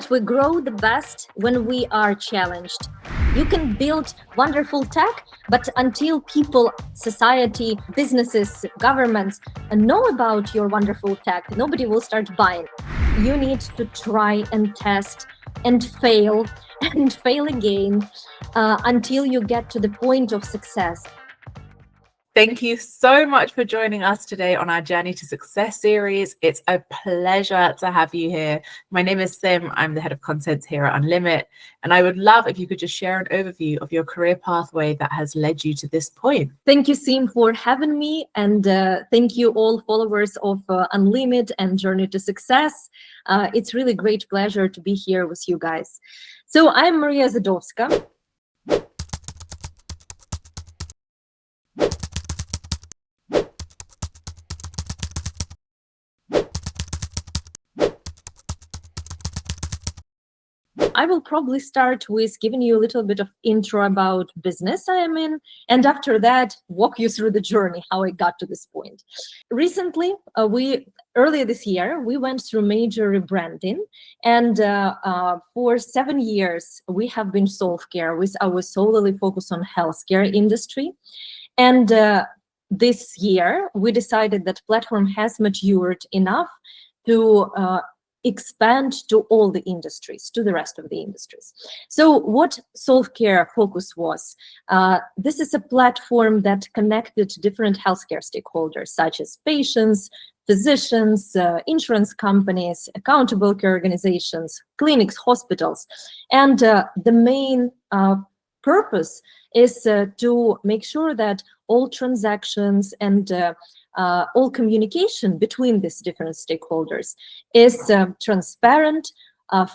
right? We grow the best when we are challenged. You can build wonderful tech, but until people, society, businesses, governments know about your wonderful tech, nobody will start buying. You need to try and test and fail again until you get to the point of success. Thank you so much for joining us today on our Journey to Success series. It's a pleasure to have you here. My name is Sim. I'm the head of content here at Unlimit, and I would love if you could just share an overview of your career pathway that has led you to this point. Thank you, Sim, for having me, and thank you all followers of Unlimit and Journey to Success. It's really great pleasure to be here with you guys. So I'm Mariia Ozadovska. I will probably start with giving you a little bit of intro about business I am in, and after that, walk you through the journey, how I got to this point. Recently, earlier this year, we went through major rebranding, and for 7 years, we have been Solve.Care with our solely focus on healthcare industry. And this year, we decided that platform has matured enough to expand to all the industries, to the rest of the industries. So what Solve.Care focus was, this is a platform that connected different healthcare stakeholders, such as patients, physicians, insurance companies, accountable care organizations, clinics, hospitals. And the main purpose is to make sure that all transactions and all communication between these different stakeholders is transparent,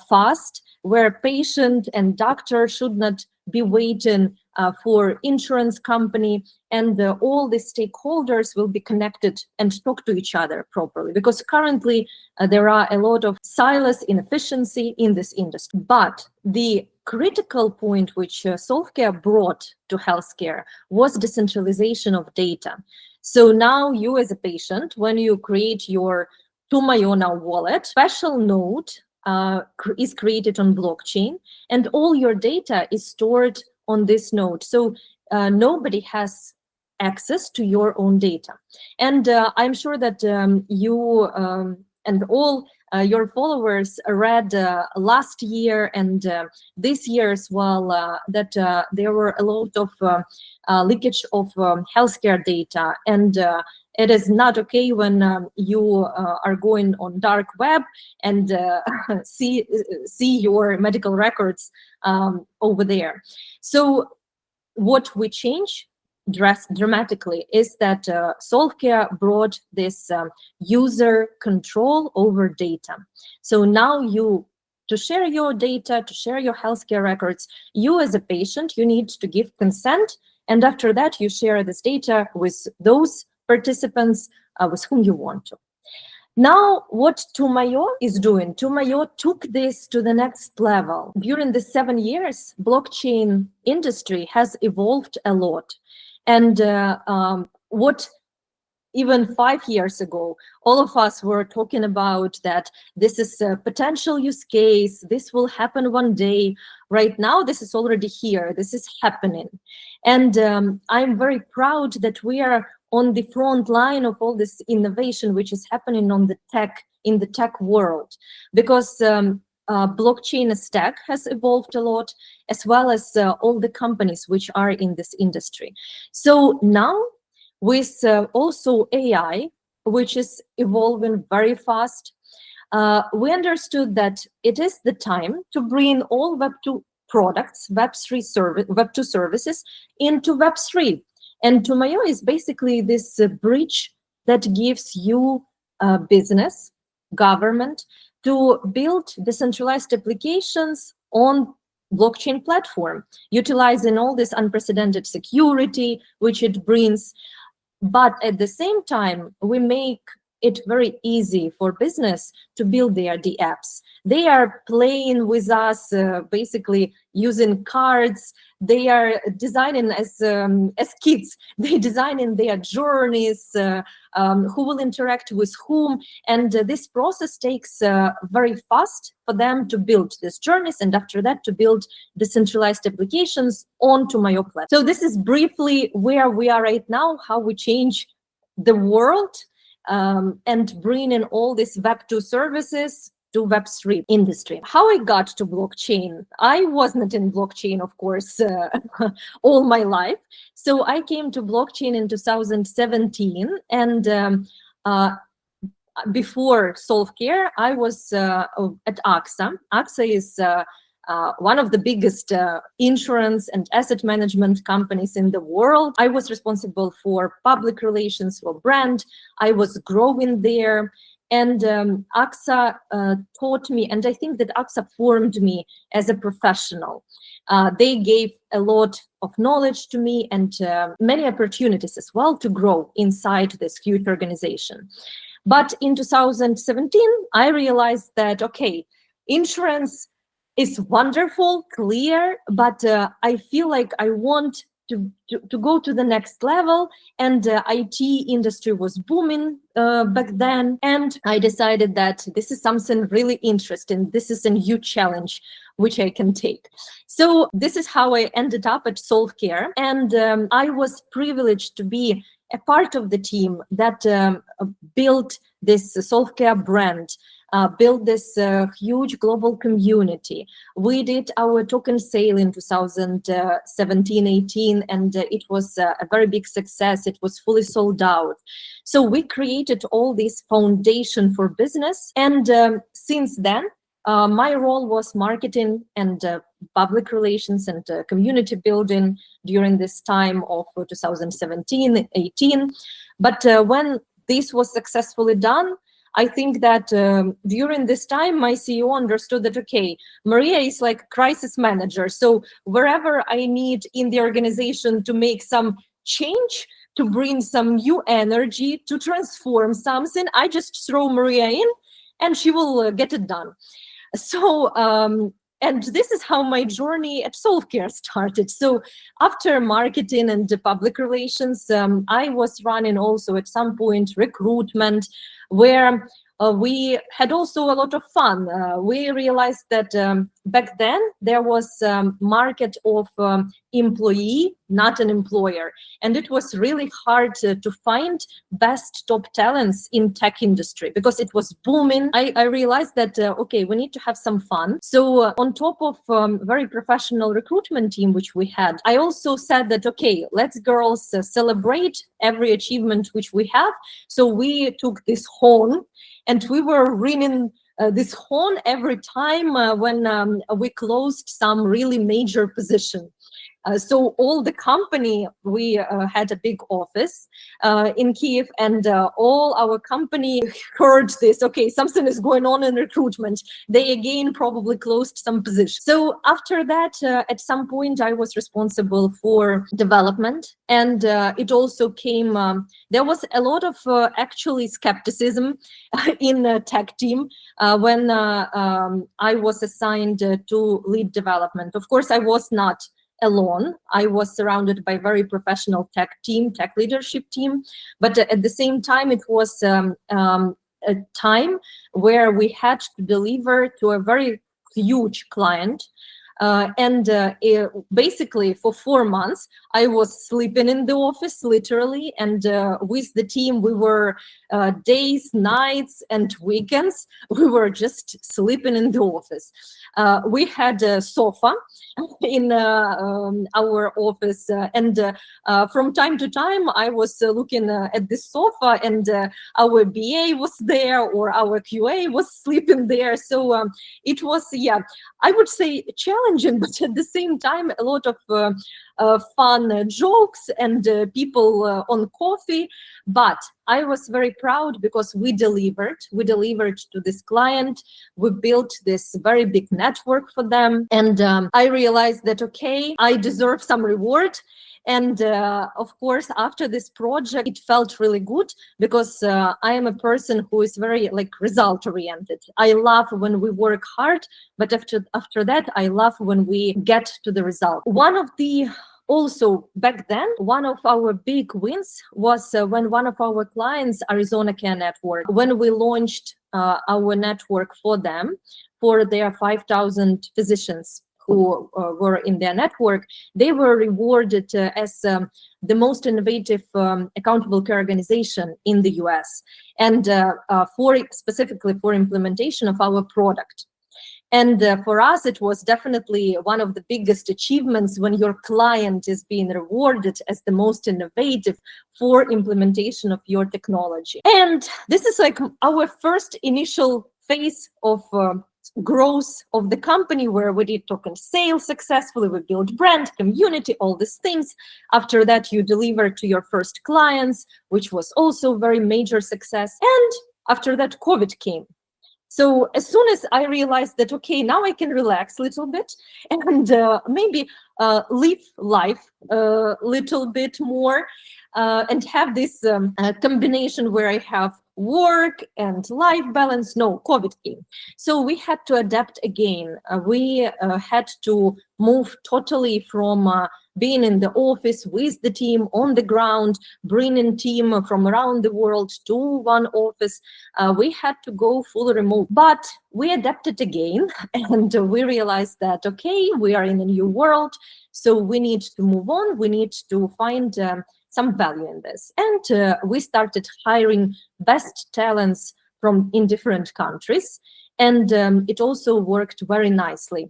fast, where patient and doctor should not be waiting for insurance company, and all the stakeholders will be connected and talk to each other properly, because currently there are a lot of silos, inefficiency in this industry. But the critical point which Solve.Care brought to healthcare was decentralization of data. So now you as a patient, when you create your TuumIO now wallet, special node is created on blockchain, and all your data is stored on this node. So nobody has access to your own data. And I'm sure that you and all your followers read last year and this year as well that there were a lot of leakage of healthcare data, and it is not okay when you are going on dark web and see your medical records over there. So what we change dramatically is that Solve.Care brought this user control over data. So now to share your data, to share your healthcare records, you as a patient, you need to give consent, and after that you share this data with those participants with whom you want to. Now, what TuumIO is doing, TuumIO took this to the next level. During the 7 years, blockchain industry has evolved a lot. And what even 5 years ago, all of us were talking about that this is a potential use case, this will happen one day. Right now, this is already here, this is happening. And I'm very proud that we are on the front line of all this innovation which is happening in the tech world, because blockchain stack has evolved a lot, as well as all the companies which are in this industry. So now with also AI, which is evolving very fast, we understood that it is the time to bring all Web2 products, Web2 services into Web3. And TuumIO is basically this bridge that gives you business, government, to build decentralized applications on blockchain platform, utilizing all this unprecedented security which it brings. But at the same time, we make it very easy for business to build their apps. They are playing with us, basically using cards. They are designing as kids. They designing their journeys, who will interact with whom, and this process takes very fast for them to build these journeys, and after that to build decentralized applications on TuumIO platform. So this is briefly where we are right now, how we change the world and bring in all these Web2 services to Web3 industry. How I got to blockchain? I wasn't in blockchain, of course, all my life. So I came to blockchain in 2017, and before Solve.Care, I was at AXA. AXA is one of the biggest insurance and asset management companies in the world. I was responsible for public relations, for brand. I was growing there. And AXA taught me, and I think that AXA formed me as a professional. They gave a lot of knowledge to me and many opportunities as well to grow inside this huge organization. But in 2017, I realized that, okay, insurance is wonderful, clear, but I feel like I want to go to the next level, and IT industry was booming back then, and I decided that this is something really interesting. This is a new challenge which I can take. So this is how I ended up at Solve.Care, and I was privileged to be a part of the team that built this Solve.Care brand, built this huge global community. We did our token sale in 2017-18, and it was a very big success. It was fully sold out. So we created all this foundation for business, and since then, my role was marketing and public relations and community building during this time of 2017-18. But when this was successfully done, I think that during this time, my CEO understood that, okay, Mariia is like crisis manager. So wherever I need in the organization to make some change, to bring some new energy, to transform something, I just throw Mariia in and she will get it done. So, and this is how my journey at Solve.Care started. So after marketing and public relations, I was running also at some point recruitment, where we had also a lot of fun. We realized that back then there was market of employee, not an employer. And it was really hard to find best top talents in tech industry because it was booming. I realized that, okay, we need to have some fun. So on top of very professional recruitment team, which we had, I also said that, okay, let's girls celebrate every achievement which we have. So we took this horn and we were ringing this horn every time when we closed some really major position. So all the company, we had a big office in Kyiv, and all our company heard this, okay, something is going on in recruitment. They again probably closed some positions. So after that, at some point, I was responsible for development, and it also came, there was a lot of actually skepticism in the tech team when I was assigned to lead development. Of course, I was not alone. I was surrounded by very professional tech leadership team, but at the same time, it was a time where we had to deliver to a very huge client. Basically for 4 months, I was sleeping in the office, literally, and with the team, we were days, nights, and weekends, we were just sleeping in the office. We had a sofa in our office, and from time to time, I was looking at this sofa, and our BA was there, or our QA was sleeping there. So it was, yeah, I would say challenging, but at the same time, a lot of fun jokes and people on coffee. But I was very proud because we delivered to this client. We built this very big network for them. And I realized that, okay, I deserve some reward. And of course, after this project, it felt really good because I am a person who is very result oriented. I love when we work hard, but after that, I love when we get to the result. Also, back then, one of our big wins was when one of our clients, Arizona.Care Network, when we launched our network for them, for their 5,000 physicians who were in their network, they were rewarded as the most innovative accountable care organization in the US, and specifically for implementation of our product. And for us, it was definitely one of the biggest achievements when your client is being rewarded as the most innovative for implementation of your technology. And this is our first initial phase of growth of the company, where we did token sales successfully, we built brand, community, all these things. After that, you deliver to your first clients, which was also very major success. And after that, COVID came. So as soon as I realized that, okay, now I can relax a little bit and maybe live life a little bit more and have this combination where I have work and life balance. No, COVID came. So we had to adapt again. We had to move totally from being in the office with the team on the ground, bringing team from around the world to one office. We had to go fully remote, but we adapted again, and we realized that, okay, we are in a new world, so we need to move on. We need to find some value in this. And we started hiring best talents in different countries. And it also worked very nicely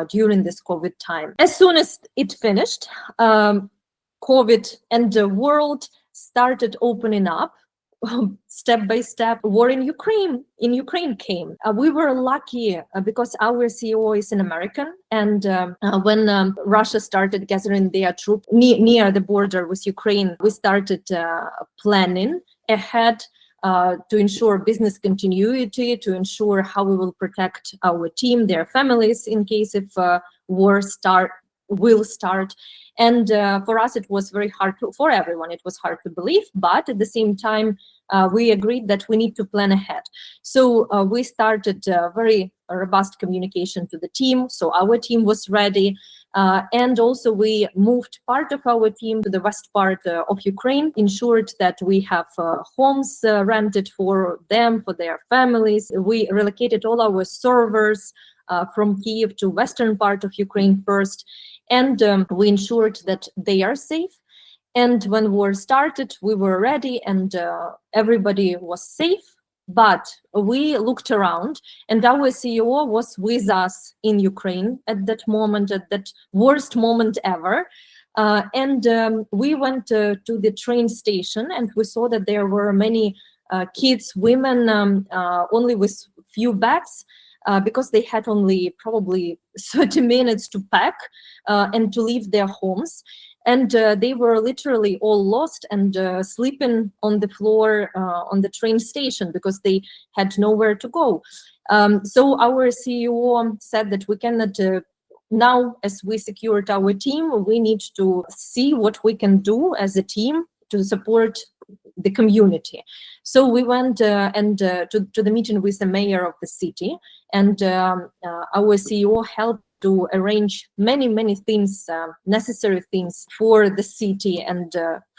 during this COVID time. As soon as it finished, COVID and the world started opening up. Step by step, war in Ukraine came. We were lucky because our CEO is an American, and when Russia started gathering their troops near the border with Ukraine, we started planning ahead to ensure business continuity, to ensure how we will protect our team, their families, in case if war will start. And for us, it was very hard for everyone. It was hard to believe, but at the same time, we agreed that we need to plan ahead. So we started very robust communication to the team. So our team was ready. And also we moved part of our team to the west part of Ukraine, ensured that we have homes rented for them, for their families. We relocated all our servers from Kyiv to western part of Ukraine first. And we ensured that they are safe. And when war started, we were ready and everybody was safe. But we looked around, and our CEO was with us in Ukraine at that moment, at that worst moment ever. And we went to the train station, and we saw that there were many kids, women, only with few bags, because they had only probably 30 minutes to pack and to leave their homes. And they were literally all lost and sleeping on the floor on the train station because they had nowhere to go. So our CEO said that we cannot, now as we secured our team, we need to see what we can do as a team to support the community. So we went to the meeting with the mayor of the city, and our CEO helped to arrange many things, necessary things for the city and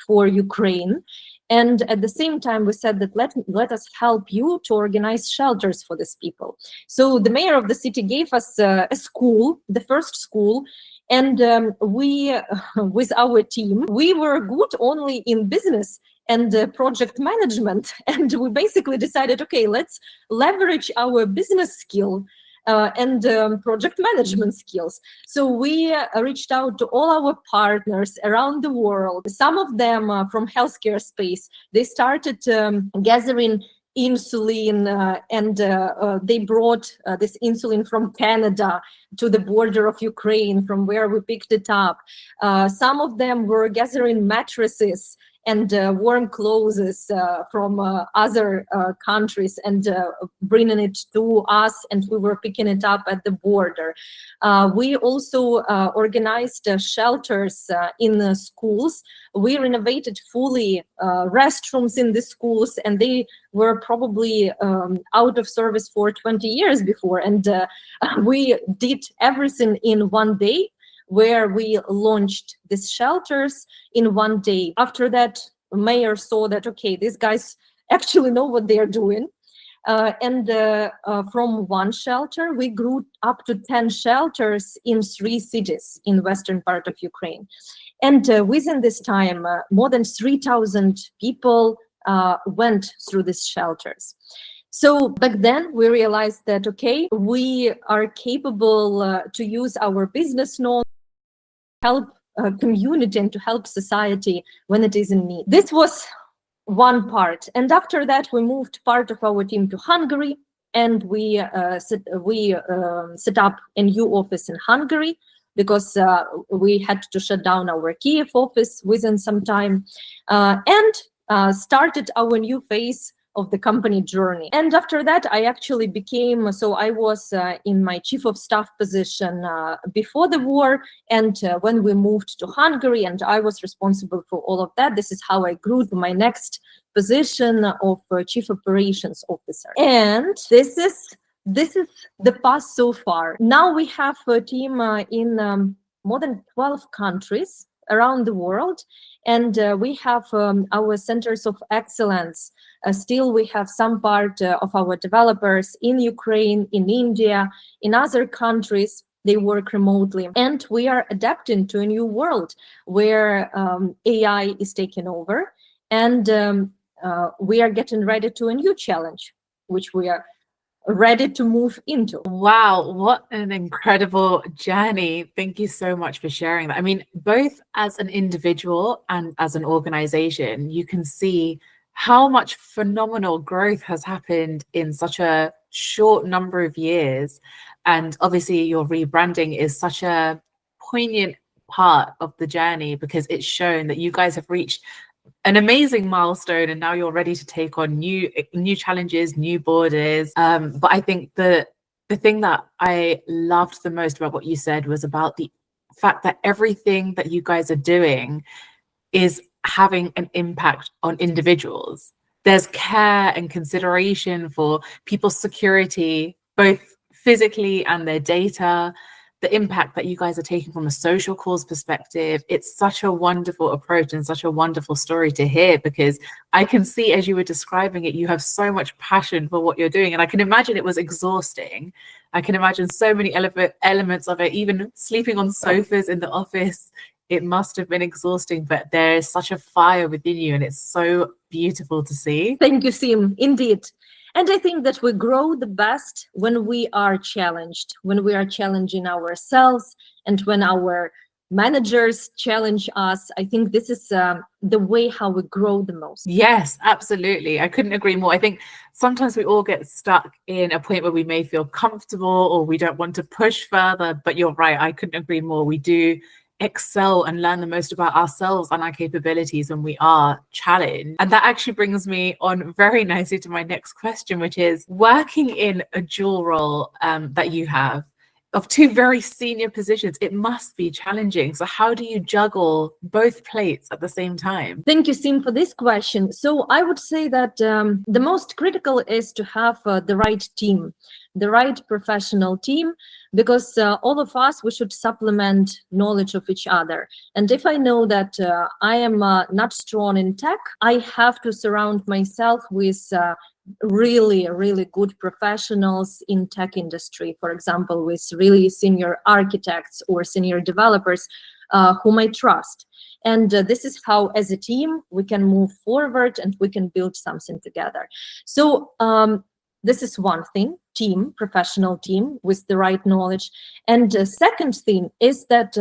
for Ukraine. And at the same time, we said that let us help you to organize shelters for these people. So the mayor of the city gave us a school, the first school, and we, with our team, we were good only in business and project management. And we basically decided, okay, let's leverage our business skill and project management skills. So we reached out to all our partners around the world. Some of them from healthcare space. They started gathering insulin and they brought this insulin from Canada to the border of Ukraine, from where we picked it up. Some of them were gathering mattresses and warm clothes from other countries and bringing it to us, and we were picking it up at the border. We also organized shelters in the schools. We renovated fully restrooms in the schools, and they were probably out of service for 20 years before. And we did everything in one day, where we launched these shelters in one day. After that, mayor saw that, okay, these guys actually know what they are doing. And from one shelter, we grew up to 10 shelters in 3 cities in western part of Ukraine. And within this time, more than 3,000 people went through these shelters. So back then, we realized that, okay, we are capable to use our business knowledge to help community and to help society when it is in need. This was one part. And after that, we moved part of our team to Hungary, and we set up a new office in Hungary, because we had to shut down our Kiev office within some time, and started our new phase of the company journey. And after that, I actually became, so I was in my chief of staff position before the war, and when we moved to Hungary, and I was responsible for all of that. This is how I grew to my next position of chief operations officer. And this is the path so far. Now we have a team in more than 12 countries around the world, and we have our centers of excellence. Still, we have some part of our developers in Ukraine, in India, in other countries. They work remotely, and we are adapting to a new world where AI is taking over, and we are getting ready to a new challenge, which we are ready to move into. Wow, what an incredible journey. Thank you so much for sharing that. I mean, both as an individual and as an organization, you can see how much phenomenal growth has happened in such a short number of years. And obviously your rebranding is such a poignant part of the journey, because it's shown that you guys have reached an amazing milestone, and now you're ready to take on new challenges, new borders. But I think the thing that I loved the most about what you said was about the fact that everything that you guys are doing is having an impact on individuals. There's care and consideration for people's security, both physically and their data. The impact that you guys are taking from a social cause perspective, it's such a wonderful approach and such a wonderful story to hear, because I can see, as you were describing it, you have so much passion for what you're doing. And I can imagine it was exhausting. I can imagine so many elements of it, even sleeping on sofas in the office. It must have been exhausting, but there is such a fire within you, and it's so beautiful to see. Thank you, Sim. Indeed. And I think that we grow the best when we are challenged, when we are challenging ourselves, and when our managers challenge us. I think this is the way how we grow the most. Yes, absolutely. I couldn't agree more. I think sometimes we all get stuck in a point where we may feel comfortable or we don't want to push further, but you're right. I couldn't agree more. We do excel and learn the most about ourselves and our capabilities when we are challenged. And that actually brings me on very nicely to my next question, which is working in a dual role that you have of 2 very senior positions. It must be challenging. So how do you juggle both plates at the same time? Thank you, Sim, for this question. So I would say that the most critical is to have the right team, the right professional team, because all of us, we should supplement knowledge of each other. And if I know that I am not strong in tech, I have to surround myself with really good professionals in tech industry, for example, with really senior architects or senior developers whom I trust. And this is how, as a team, we can move forward and we can build something together. So this is one thing, team, professional team with the right knowledge. And the second thing is that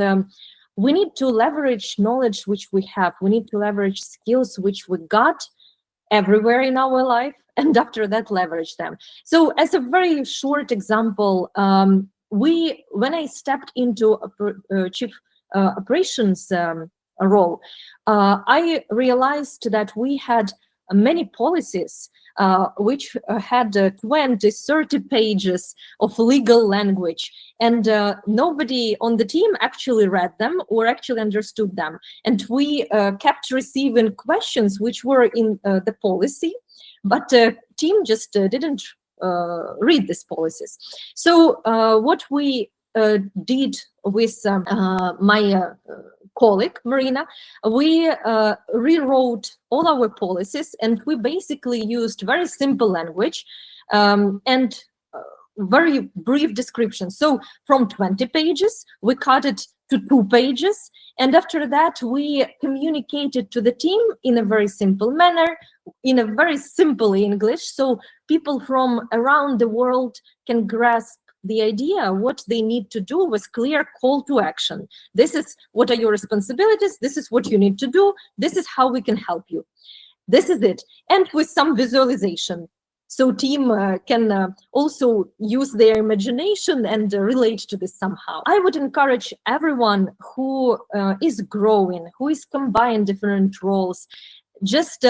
we need to leverage knowledge which we have. We need to leverage skills which we got everywhere in our life, and after that leverage them. So as a very short example, when I stepped into chief operations role, I realized that we had many policies which had 20, 30 pages of legal language, and nobody on the team actually read them or actually understood them. And we kept receiving questions which were in the policy, but the team just didn't read these policies. So what we did with my colleague, Marina, we rewrote all our policies, and we basically used very simple language and very brief description. So from 20 pages, we cut it to 2 pages. And after that, we communicated to the team in a very simple manner, in a very simple English, so people from around the world can grasp the idea what they need to do with clear call to action. This is what are your responsibilities. This is what you need to do. This is how we can help you. This is it. And with some visualization. So team can also use their imagination and relate to this somehow. I would encourage everyone who is growing, who is combining different roles, just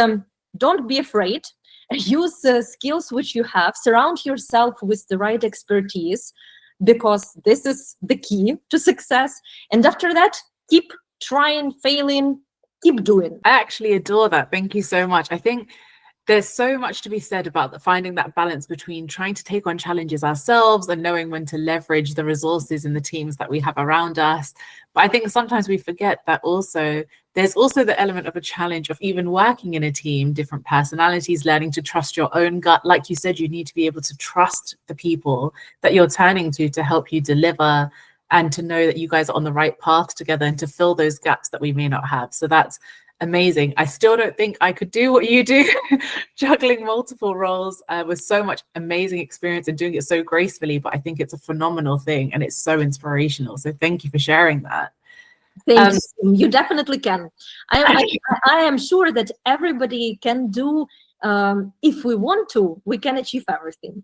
don't be afraid. Use skills which you have, surround yourself with the right expertise, because this is the key to success. And after that, keep trying, failing, keep doing. I actually adore that. Thank you so much. I think there's so much to be said about finding that balance between trying to take on challenges ourselves and knowing when to leverage the resources in the teams that we have around us. But I think sometimes we forget that there's also the element of a challenge of even working in a team, different personalities, learning to trust your own gut. Like you said, you need to be able to trust the people that you're turning to help you deliver, and to know that you guys are on the right path together and to fill those gaps that we may not have. So that's amazing. I still don't think I could do what you do, juggling multiple roles with so much amazing experience and doing it so gracefully, but I think it's a phenomenal thing and it's so inspirational. So thank you for sharing that. Thank you. You definitely can. I am sure that everybody can do, if we want to, we can achieve everything.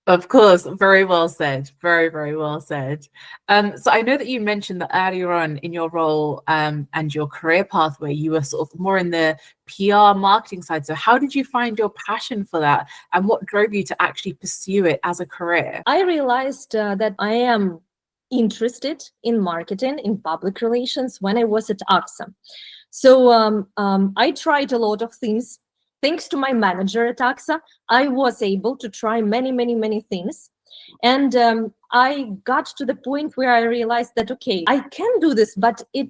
Of course, very well said. Very, very well said. So I know that you mentioned that earlier on in your role and your career pathway, you were sort of more in the PR marketing side. So how did you find your passion for that, and what drove you to actually pursue it as a career? I realized that I am interested in marketing, in public relations when I was at AXA. So I tried a lot of things. Thanks to my manager at AXA, I was able to try many things. And I got to the point where I realized that, okay, I can do this, but it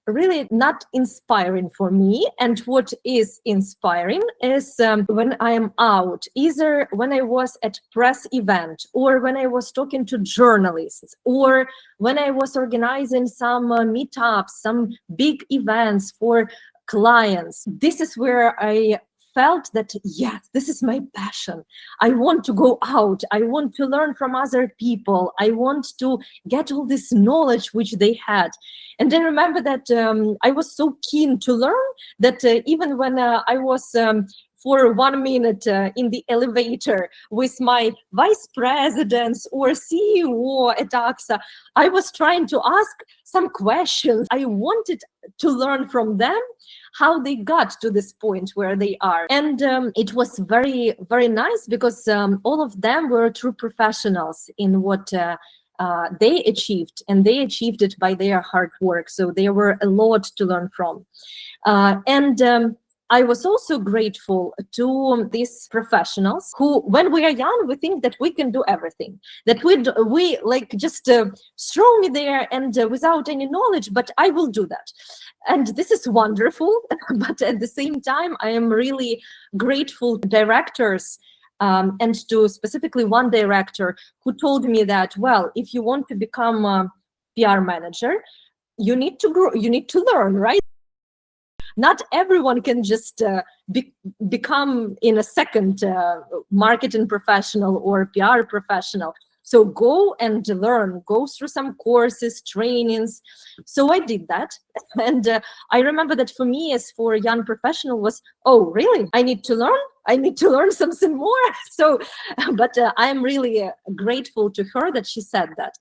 really not inspiring for me. And what is inspiring is when I am out, either when I was at press event, or when I was talking to journalists, or when I was organizing some meetups, some big events for clients. This is where I felt that, yeah, this is my passion. I want to go out. I want to learn from other people. I want to get all this knowledge which they had. And then remember that I was so keen to learn that even when I was for 1 minute in the elevator with my vice presidents or CEO at AXA, I was trying to ask some questions. I wanted to learn from them how they got to this point where they are. And it was very, very nice, because all of them were true professionals in what they achieved, and they achieved it by their hard work. So there were a lot to learn from. I was also grateful to these professionals who, when we are young, we think that we can do everything, that we like just throw me there and without any knowledge, but I will do that. And this is wonderful. But at the same time, I am really grateful to directors and to specifically one director who told me that, well, if you want to become a PR manager, you need to grow, you need to learn, right? Not everyone can just become in a second marketing professional or PR professional. So go and learn, go through some courses, trainings. So I did that. And I remember that for me, as for a young professional, was, oh, really? I need to learn? I need to learn something more. So, but I'm really grateful to her that she said that.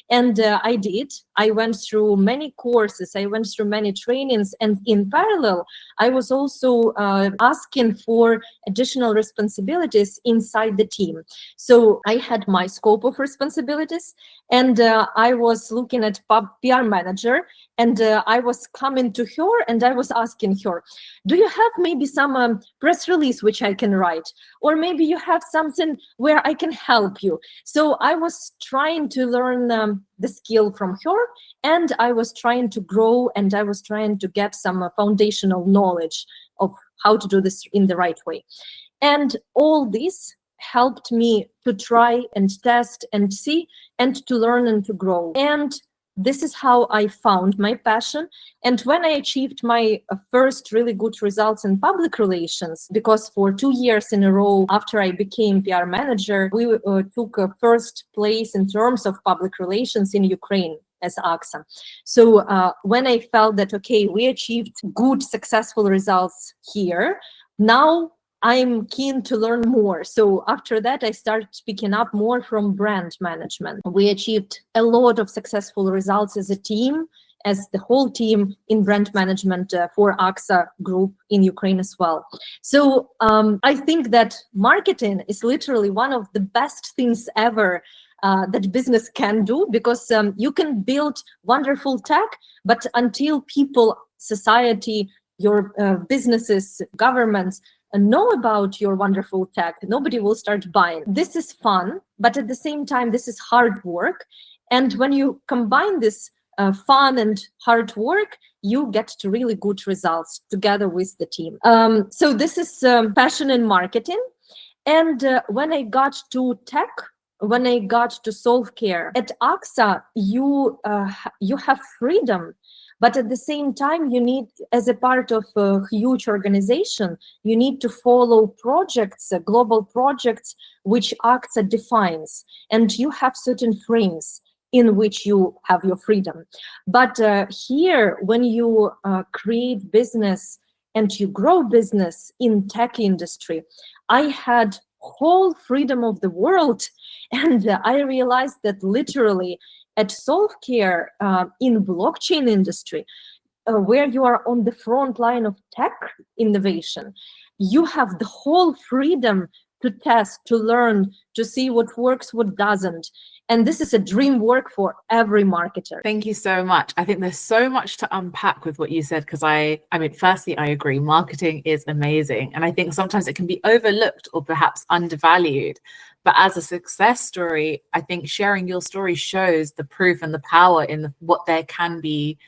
And I did. I went through many courses. I went through many trainings. And in parallel, I was also asking for additional responsibilities inside the team. So I had my scope of responsibilities, and I was looking at PR manager, and I was coming to her and I was asking her, do you have maybe some press release which I can write? Or maybe you have something where I can help you. So I was trying to learn the skill from her, and I was trying to grow, and I was trying to get some foundational knowledge of how to do this in the right way. And all this helped me to try and test and see and to learn and to grow. And this is how I found my passion. And when I achieved my first really good results in public relations, because for 2 years in a row after I became PR manager, we took a first place in terms of public relations in Ukraine as AXA. So when I felt that, okay, we achieved good, successful results here, now I'm keen to learn more. So after that, I started picking up more from brand management. We achieved a lot of successful results as a team, as the whole team in brand management for AXA Group in Ukraine as well. So I think that marketing is literally one of the best things ever that business can do, because you can build wonderful tech, but until people, society, your businesses, governments, know about your wonderful tech, nobody will start buying. This is fun, but at the same time, this is hard work. And when you combine this fun and hard work, you get to really good results together with the team. So this is passion in marketing. And when I got to tech, when I got to Solve.Care, at AXA, you have freedom. But at the same time, you need, as a part of a huge organization, you need to follow projects, global projects, which AXA defines. And you have certain frames in which you have your freedom. But here, when you create business and you grow business in tech industry, I had whole freedom of the world. And I realized that literally, at Solve.Care in blockchain industry, where you are on the front line of tech innovation, you have the whole freedom to test, to learn, to see what works, what doesn't. And this is a dream work for every marketer. Thank you so much. I think there's so much to unpack with what you said, because I mean, firstly, I agree, marketing is amazing. And I think sometimes it can be overlooked or perhaps undervalued. But as a success story, I think sharing your story shows the proof and the power in what there can be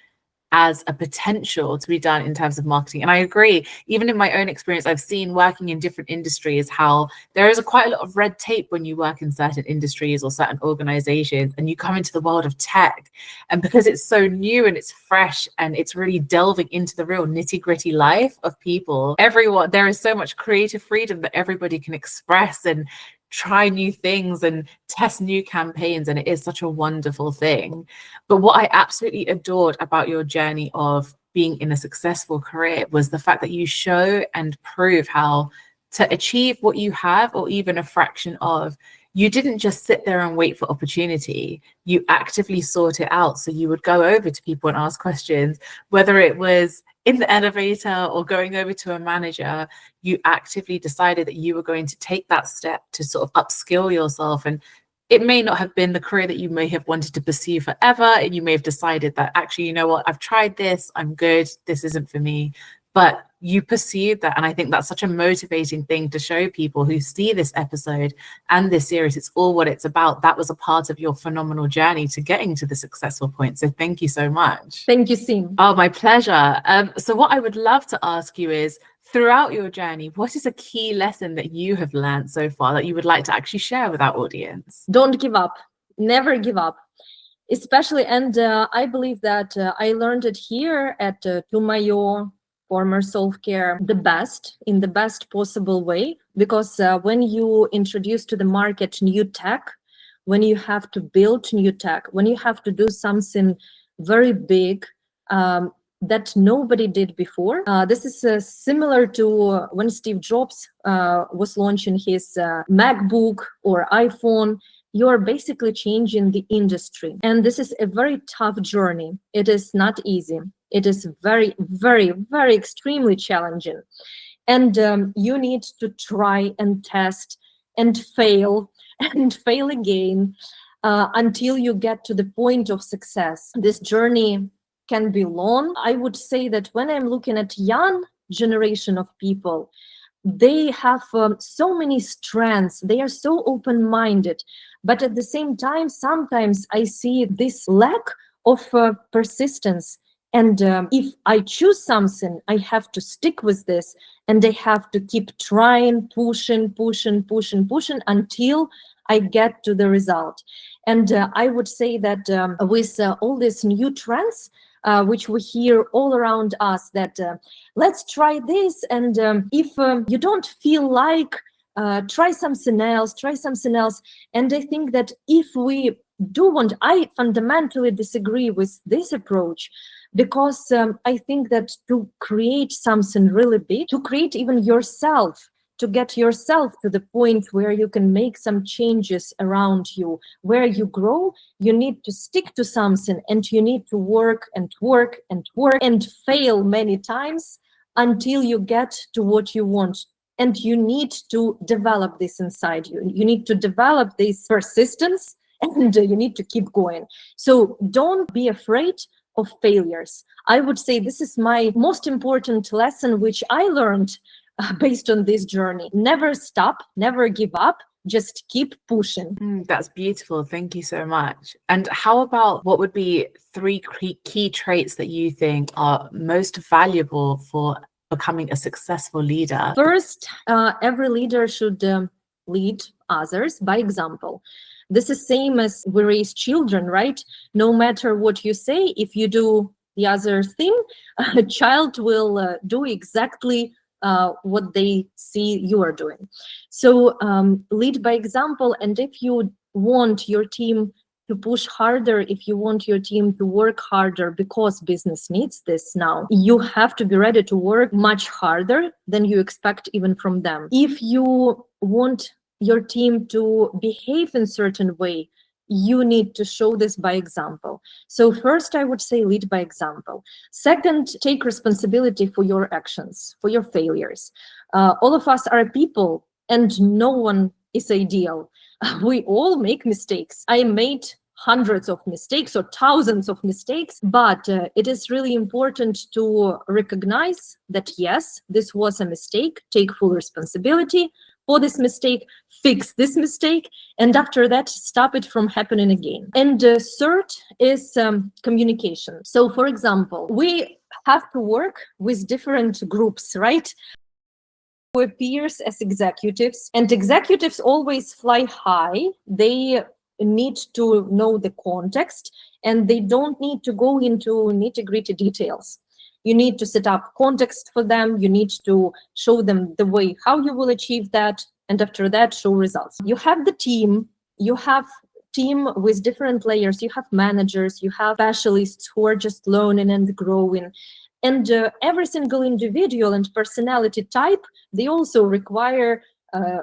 as a potential to be done in terms of marketing. And I agree, even in my own experience, I've seen working in different industries, how there is quite a lot of red tape when you work in certain industries or certain organizations, and you come into the world of tech. And because it's so new and it's fresh and it's really delving into the real nitty-gritty life of people, everyone, there is so much creative freedom that everybody can express and try new things and test new campaigns, and it is such a wonderful thing. But what I absolutely adored about your journey of being in a successful career was the fact that you show and prove how to achieve what you have, or even a fraction of, you didn't just sit there and wait for opportunity. You actively sought it out. So you would go over to people and ask questions, whether it was in the elevator or going over to a manager. You actively decided that you were going to take that step to sort of upskill yourself. And it may not have been the career that you may have wanted to pursue forever. And you may have decided that, actually, you know what, I've tried this, I'm good, this isn't for me. But you pursued that. And I think that's such a motivating thing to show people who see this episode and this series. It's all what it's about. That was a part of your phenomenal journey to getting to the successful point. So thank you so much. Thank you, Sim. Oh, my pleasure. So what I would love to ask you is, throughout your journey, what is a key lesson that you have learned so far that you would like to actually share with our audience? Don't give up. Never give up. Especially, and I believe that I learned it here at TuumIO, former Solve.Care, in the best possible way, because when you introduce to the market new tech, when you have to build new tech, when you have to do something very big, that nobody did before. This is similar to when Steve Jobs was launching his MacBook or iPhone. You're basically changing the industry. And this is a very tough journey. It is not easy. It is very, very, very extremely challenging. And you need to try and test and fail and fail again until you get to the point of success. This journey can be long. I would say that when I'm looking at young generation of people, they have so many strengths. They are so open-minded, but at the same time, sometimes I see this lack of persistence. And if I choose something, I have to stick with this, and I have to keep trying, pushing until I get to the result. And I would say that with all these new trends, which we hear all around us, that let's try this, and if you don't feel like, try something else. And I think that if we do want, I fundamentally disagree with this approach, because I think that to create something really big, to create even yourself, to get yourself to the point where you can make some changes around you, where you grow, you need to stick to something, and you need to work and fail many times until you get to what you want. And you need to develop this inside you. You need to develop this persistence, and you need to keep going. So don't be afraid of failures. I would say this is my most important lesson, which I learned based on this journey. Never stop, never give up, just keep pushing. That's beautiful. Thank you so much. And how about, what would be 3 key traits that you think are most valuable for becoming a successful leader? First, every leader should lead others by example. This is same as we raise children, right? No matter what you say, if you do the other thing, a child will do exactly what they see you are doing. So lead by example. And if you want your team to push harder, if you want your team to work harder because business needs this now, you have to be ready to work much harder than you expect even from them. If you want your team to behave in a certain way, you need to show this by example. So first, I would say lead by example. Second, take responsibility for your actions, for your failures. All of us are people, and no one is ideal. We all make mistakes. I made hundreds of mistakes or thousands of mistakes, but it is really important to recognize that, yes, this was a mistake, take full responsibility for this mistake, fix this mistake, and after that, stop it from happening again. And third is communication. So for example, we have to work with different groups, right? We're peers as executives, and executives always fly high. They need to know the context, and they don't need to go into nitty-gritty details. You need to set up context for them. You need to show them the way how you will achieve that, and after that, show results. You have the team. You have team with different layers. You have managers. You have specialists who are just learning and growing. And every single individual and personality type, they also require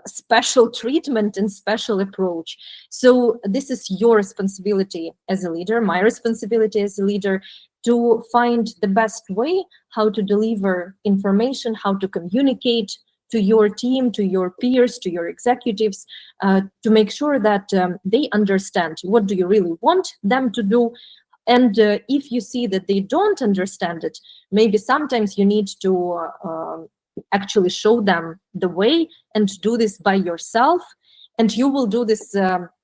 special treatment and special approach. So this is your responsibility as a leader, my responsibility as a leader, to find the best way how to deliver information, how to communicate to your team, to your peers, to your executives, to make sure that they understand what do you really want them to do. And if you see that they don't understand it, maybe sometimes you need to actually show them the way and do this by yourself. And you will do this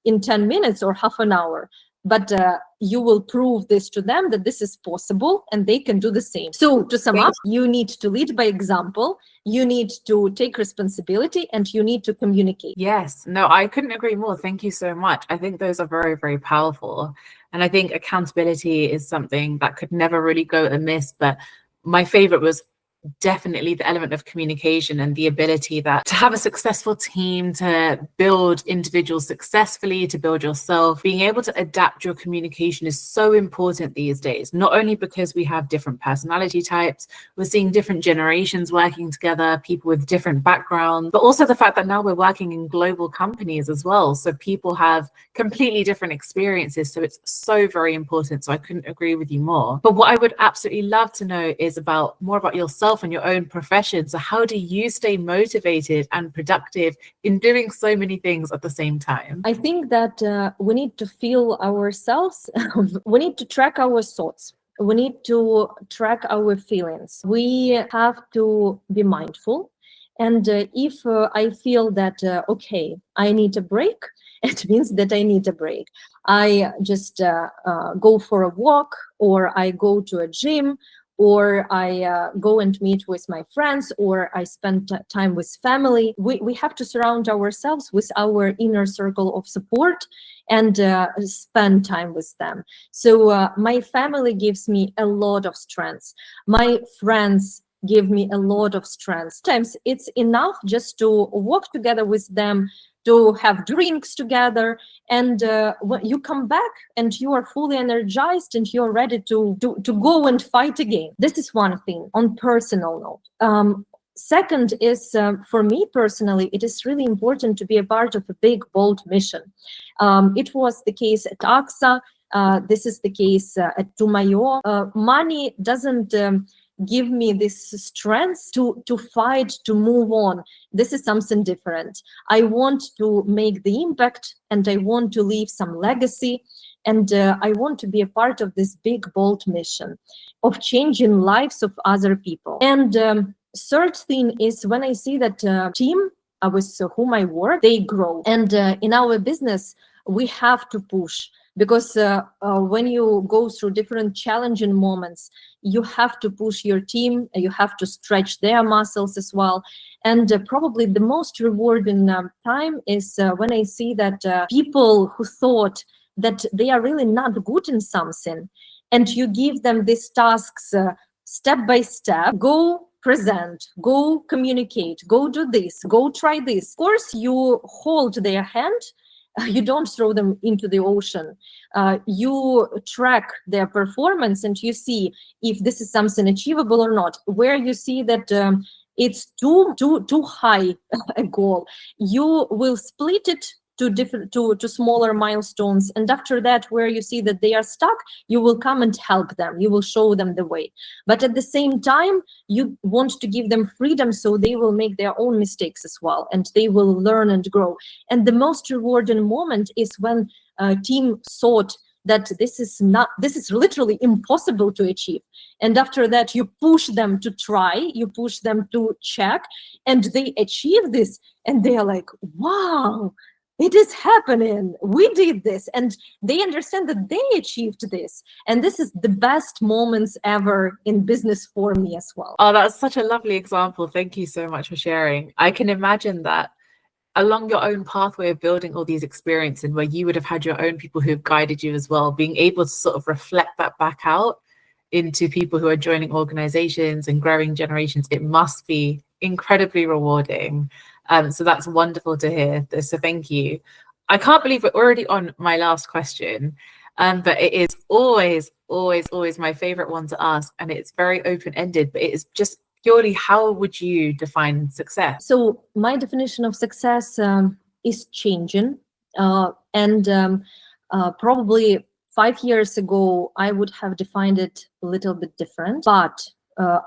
in 10 minutes or half an hour. But you will prove this to them that this is possible and they can do the same. So to sum up, you need to lead by example, you need to take responsibility, and you need to communicate. Yes, no, I couldn't agree more. Thank you so much. I think those are very, very powerful. And I think accountability is something that could never really go amiss. But my favorite was definitely the element of communication and the ability that to have a successful team, to build individuals successfully, to build yourself, being able to adapt your communication is so important these days, not only because we have different personality types, we're seeing different generations working together, people with different backgrounds, but also the fact that now we're working in global companies as well. So people have completely different experiences. So it's so very important. So I couldn't agree with you more. But what I would absolutely love to know is more about yourself and your own profession. So how do you stay motivated and productive in doing so many things at the same time? I think that we need to feel ourselves. We need to track our thoughts. We need to track our feelings. We have to be mindful. And if I feel that, okay, I need a break, it means that I need a break. I just go for a walk, or I go to a gym, or I go and meet with my friends, or I spend time with family. We have to surround ourselves with our inner circle of support and spend time with them. So my family gives me a lot of strength. My friends give me a lot of strength. Sometimes it's enough just to walk together with them, to have drinks together, and when you come back and you are fully energized and you're ready to go and fight again. This is one thing on personal note. Second is, for me personally, it is really important to be a part of a big, bold mission. It was the case at AXA. This is the case at TuumIO. Money doesn't give me this strength to fight, to move on. This is something different. I want to make the impact, and I want to leave some legacy, and I want to be a part of this big, bold mission of changing lives of other people. And third thing is, when I see that team with whom I work, they grow. And in our business, we have to push, because when you go through different challenging moments, you have to push your team, you have to stretch their muscles as well. And probably the most rewarding time is when I see that people who thought that they are really not good in something, and you give them these tasks step by step: go present, go communicate, go do this, go try this. Of course, you hold their hand. You don't throw them into the ocean. You track their performance, and you see if this is something achievable or not. Where you see that it's too high a goal, you will split it to smaller milestones. And after that, where you see that they are stuck, you will come and help them. You will show them the way. But at the same time, you want to give them freedom, so they will make their own mistakes as well, and they will learn and grow. And the most rewarding moment is when a team thought that this is literally impossible to achieve. And after that, you push them to try, you push them to check, and they achieve this. And they are like, wow, it is happening. We did this. And they understand that they achieved this. And this is the best moments ever in business for me as well. Oh, that's such a lovely example. Thank you so much for sharing. I can imagine that along your own pathway of building all these experiences, where you would have had your own people who have guided you as well, being able to sort of reflect that back out into people who are joining organizations and growing generations, it must be incredibly rewarding. So that's wonderful to hear. So thank you. I can't believe we're already on my last question, but it is always my favorite one to ask. And it's very open-ended, but it is just purely, how would you define success? So my definition of success is changing. Probably 5 years ago, I would have defined it a little bit different. But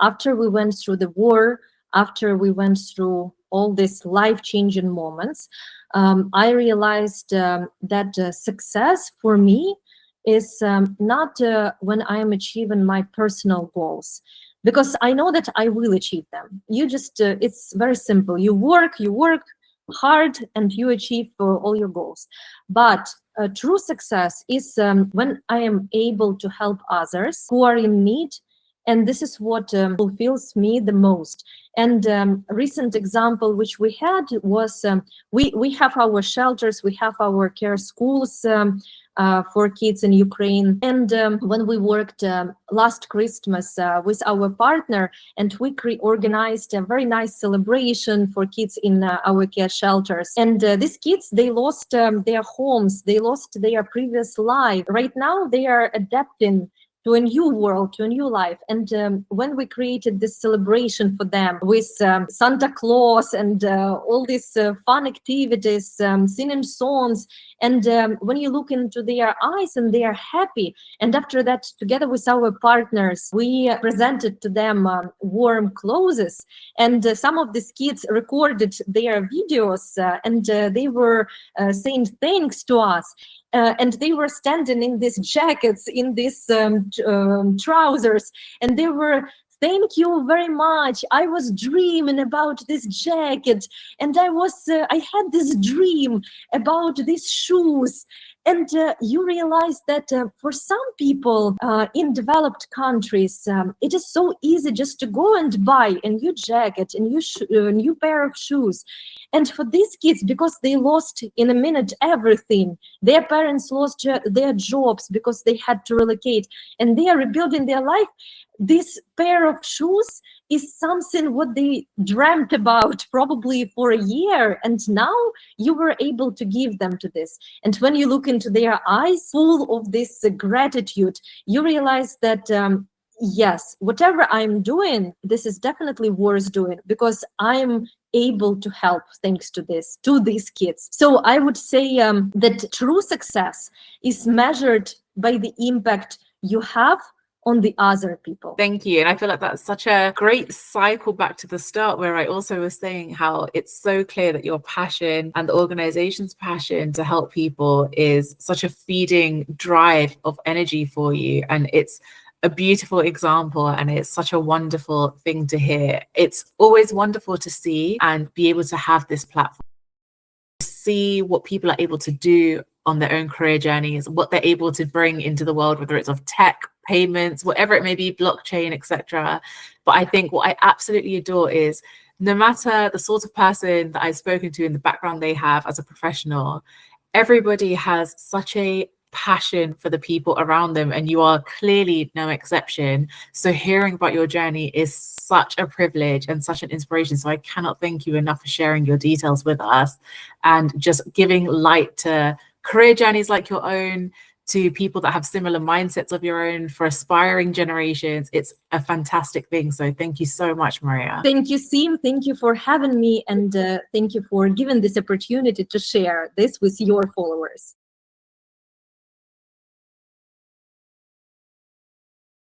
after we went through the war, after we went through all these life-changing moments, I realized that success for me is not when I am achieving my personal goals, because I know that I will achieve them. You just, it's very simple. You work hard, and you achieve all your goals. But true success is when I am able to help others who are in need. And this is what fulfills me the most. And a recent example which we had was, we have our shelters, we have our care schools for kids in Ukraine. And when we worked last Christmas with our partner, and we organized a very nice celebration for kids in our care shelters. And these kids, they lost their homes, they lost their previous life. Right now, they are adapting to a new world, to a new life. And when we created this celebration for them with Santa Claus and all these fun activities, singing songs, and when you look into their eyes and they are happy, and after that, together with our partners, we presented to them warm clothes, and some of these kids recorded their videos, and they were saying thanks to us. And they were standing in these jackets, in these trousers, and they were, thank you very much. I was dreaming about this jacket, and I had this dream about these shoes. And you realize that for some people in developed countries, it is so easy just to go and buy a new jacket, a new pair of shoes. And for these kids, because they lost in a minute everything, their parents lost their jobs because they had to relocate, and they are rebuilding their life. This pair of shoes is something what they dreamt about probably for a year, and now you were able to give them to this. And when you look into their eyes full of this gratitude, you realize that yes, whatever I'm doing, this is definitely worth doing, because I'm able to help thanks to this, to these kids. So I would say that true success is measured by the impact you have on the other people. Thank you. And I feel like that's such a great cycle back to the start, where I also was saying how it's so clear that your passion and the organization's passion to help people is such a feeding drive of energy for you. And it's a beautiful example, and it's such a wonderful thing to hear. It's always wonderful to see and be able to have this platform, see what people are able to do on their own career journeys, what they're able to bring into the world, whether it's of tech, payments, whatever it may be, blockchain, etc. But I think what I absolutely adore is, no matter the sort of person that I've spoken to and the background they have as a professional, everybody has such a passion for the people around them, and you are clearly no exception. So hearing about your journey is such a privilege and such an inspiration. So I cannot thank you enough for sharing your details with us and just giving light to career journeys like your own, to people that have similar mindsets of your own, for aspiring generations. It's a fantastic thing. So thank you so much, Mariia. Thank you, Sim. Thank you for having me, and thank you for giving this opportunity to share this with your followers.